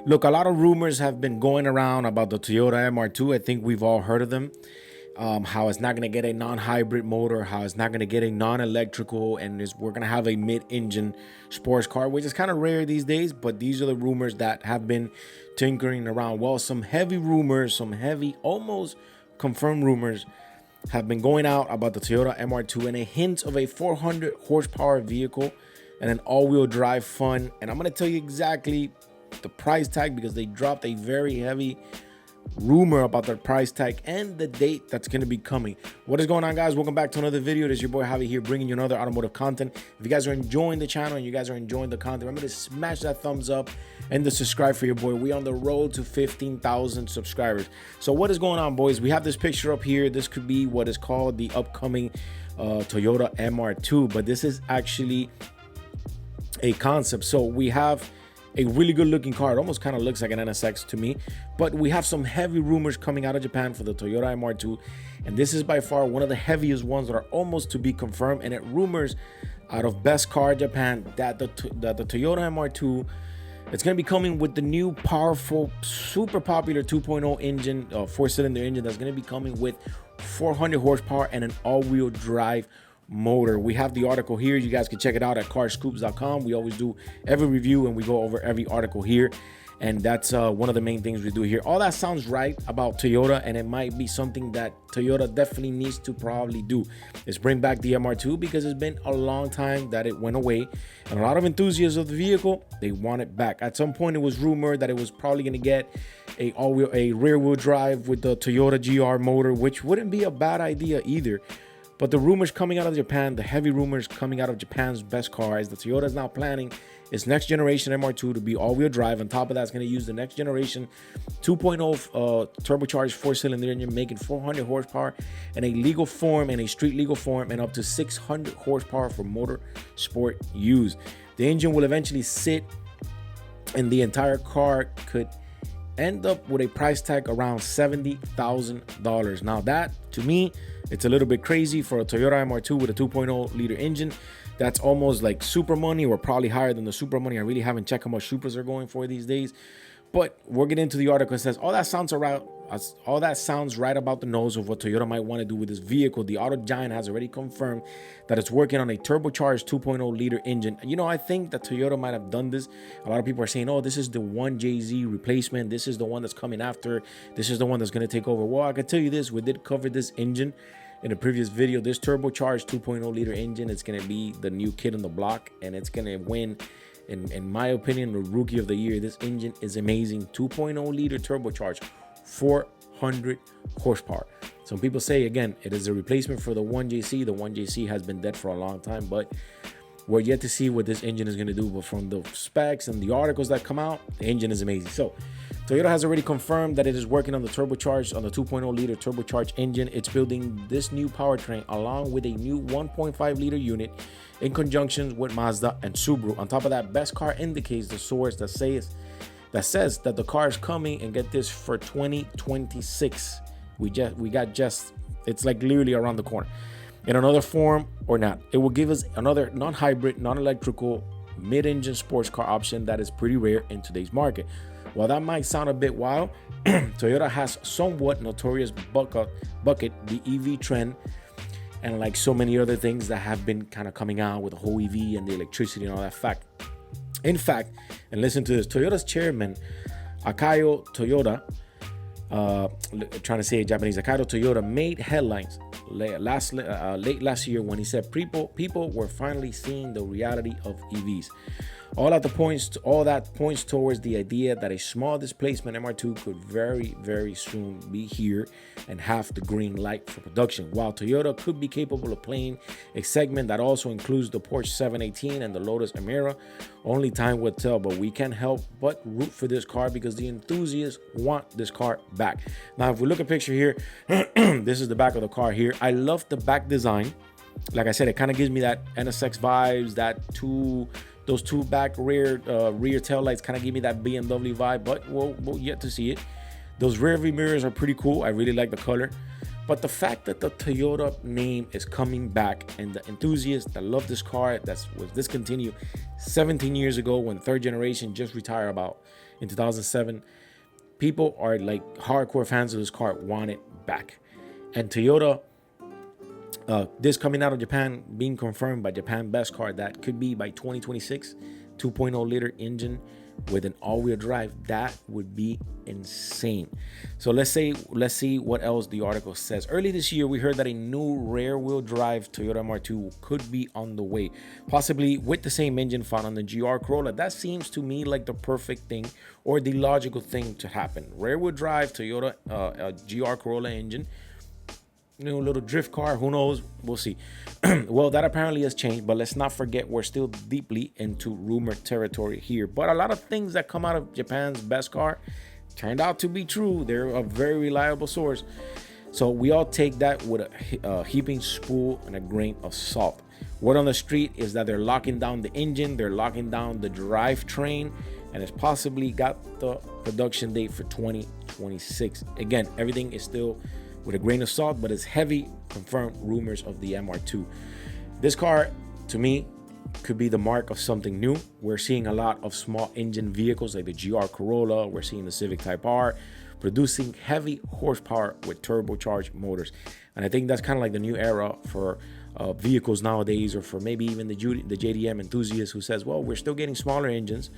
Look, a lot of rumors have been going around about the Toyota MR2. I think we've all heard of them. How it's not going to get a non-hybrid motor, how it's not going to get a non-electrical, and we're going to have a mid-engine sports car, which is kind of rare these days. But these are the rumors that have been tinkering around. Well, some heavy rumors, some heavy, almost confirmed rumors have been going out about the Toyota MR2 and a hint of a 400 horsepower vehicle and an all-wheel drive fun. And I'm going to tell you exactly the price tag, because they dropped a very heavy rumor about their price tag and the date that's going to be coming. What is going on, guys? Welcome back to another video. It is your boy Javi here, bringing you another automotive content. If you guys are enjoying the channel and you guys are enjoying the content, remember to smash that thumbs up and the subscribe for your boy. We on the road to 15,000 subscribers. So what is going on, boys? We have this picture up here. This could be what is called the upcoming Toyota MR2, but this is actually a concept. So we have a really good looking car. It almost kind of looks like an NSX to me, but we have some heavy rumors coming out of Japan for the Toyota MR2, and this is by far one of the heaviest ones that are almost to be confirmed. And it rumors out of Best Car Japan that the Toyota MR2, it's going to be coming with the new powerful, super popular 2.0 engine, 4-cylinder engine that's going to be coming with 400 horsepower and an all-wheel drive motor. We have the article here. You guys can check it out at carscoops.com. We always do every review and we go over every article here, and that's one of the main things we do here. All that sounds right about Toyota, and it might be something that Toyota definitely needs to probably do, is bring back the MR2, because it's been a long time that it went away, and a lot of enthusiasts of the vehicle, they want it back. At some point it was rumored that it was probably going to get a rear wheel drive with the Toyota GR motor, which wouldn't be a bad idea either. But the rumors coming out of Japan, the heavy rumors coming out of Japan's Best Car, is that Toyota is now planning its next generation MR2 to be all-wheel drive. On top of that, it's going to use the next generation 2.0 turbocharged 4-cylinder engine, making 400 horsepower in a legal form, in a street legal form, and up to 600 horsepower for motor sport use. The engine will eventually sit, and the entire car could end up with a price tag around $70,000. Now that, to me, it's a little bit crazy for a Toyota MR2 with a 2.0 liter engine. That's almost like super money, or probably higher than the super money. I really haven't checked how much supers are going for these days. But we'll get into the article. It says, all that sounds right about the nose of what Toyota might want to do with this vehicle. The auto giant has already confirmed that it's working on a turbocharged 2.0 liter engine. You know, I think that Toyota might have done this. A lot of people are saying, oh, this is the 1JZ replacement. This is the one that's coming after. This is the one that's going to take over. Well, I can tell you this. We did cover this engine in a previous video. This turbocharged 2.0 liter engine, it's going to be the new kid on the block, and it's going to win, in my opinion, the rookie of the year. This engine is amazing. 2.0 liter turbocharged, 400 horsepower. Some people say, again, it is a replacement for the 1JC. The 1JC has been dead for a long time, but we're yet to see what this engine is going to do. But from the specs and the articles that come out, the engine is amazing. So Toyota has already confirmed that it is working on the turbocharged, on the 2.0 liter turbocharged engine. It's building this new powertrain along with a new 1.5 liter unit in conjunction with Mazda and Subaru. On top of that, Best Car indicates the source that says that the car is coming, and get this, for 2026. It's like literally around the corner. In another form or not, it will give us another non-hybrid, non-electrical mid-engine sports car option that is pretty rare in today's market. While that might sound a bit wild, Toyota has somewhat notorious bucket the EV trend, and like so many other things that have been kind of coming out with the whole EV and the electricity and all that. In fact, and listen to this, Toyota's chairman, Akio Toyoda, trying to say it Japanese, Akio Toyoda made headlines late last year when he said people were finally seeing the reality of EVs. All that points towards the idea that a small displacement MR2 could very, very soon be here and have the green light for production. While Toyota could be capable of playing a segment that also includes the Porsche 718 and the Lotus Emira, only time will tell. But we can't help but root for this car because the enthusiasts want this car back. Now, if we look at a picture here, this is the back of the car here. I love the back design. Like I said, it kind of gives me that NSX vibes, those two back rear tail lights kind of give me that BMW vibe, but we'll yet to see it. Those rear view mirrors are pretty cool. I really like the color. But the fact that the Toyota name is coming back, and the enthusiasts that love this car that was discontinued 17 years ago when third generation just retired about in 2007. People are like hardcore fans of this car, want it back. And Toyota, this coming out of Japan, being confirmed by Japan Best Car, that could be by 2026, 2.0 liter engine with an all-wheel drive. That would be insane. So let's see what else the article says. Early this year, we heard that a new rear-wheel drive Toyota Mr2 could be on the way, possibly with the same engine found on the GR Corolla. That seems to me like the perfect thing, or the logical thing to happen. Rear-wheel drive Toyota GR Corolla engine, little drift car, who knows, we'll see. Well, that apparently has changed, but let's not forget we're still deeply into rumor territory here. But a lot of things that come out of Japan's Best Car turned out to be true. They're a very reliable source, so we all take that with a heaping spool and a grain of salt. Word on the street is that they're locking down the engine, they're locking down the drivetrain, and it's possibly got the production date for 2026. Again, everything is still with a grain of salt, but it's heavy confirmed rumors of the MR2. This car, to me, could be the mark of something new. We're seeing a lot of small engine vehicles like the GR Corolla. We're seeing the Civic Type R producing heavy horsepower with turbocharged motors. And I think that's kind of like the new era for vehicles nowadays, or for maybe even the JDM enthusiast who says, well, we're still getting smaller engines,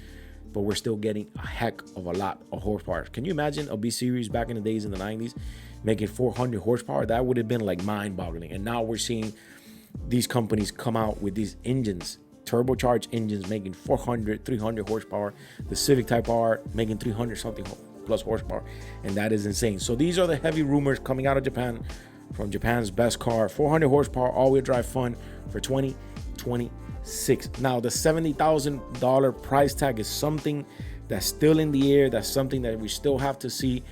but we're still getting a heck of a lot of horsepower. Can you imagine a B series back in the days in the 90s making 400 horsepower? That would have been like mind-boggling. And now we're seeing these companies come out with these engines, turbocharged engines, making 400, 300 horsepower. The Civic Type R making 300 something plus horsepower, and that is insane. So these are the heavy rumors coming out of Japan from Japan's Best Car. 400 horsepower all-wheel drive fun for 2026. Now, the $70,000 price tag is something that's still in the air. That's something that we still have to see,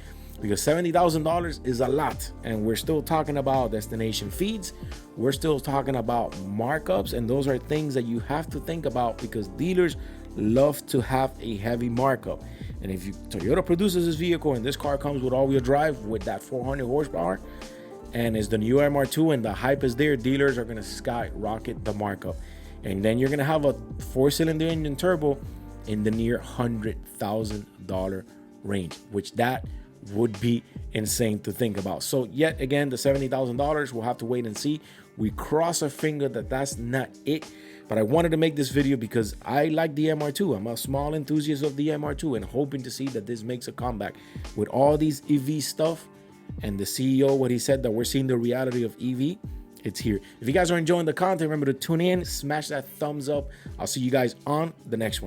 because $70,000 is a lot, and we're still talking about destination feeds. We're still talking about markups, and those are things that you have to think about, because dealers love to have a heavy markup. And if Toyota produces this vehicle and this car comes with all-wheel drive with that 400 horsepower and is the new MR2 and the hype is there, dealers are going to skyrocket the markup. And then you're going to have a 4-cylinder engine turbo in the near $100,000 range, which that would be insane to think about. So yet again, the $70,000, we'll have to wait and see. We cross our finger that that's not it. But I wanted to make this video because I like the MR2. I'm a small enthusiast of the MR2 and hoping to see that this makes a comeback with all these EV stuff. And the CEO, what he said, that we're seeing the reality of EV, it's here. If you guys are enjoying the content, remember to tune in, smash that thumbs up. I'll see you guys on the next one.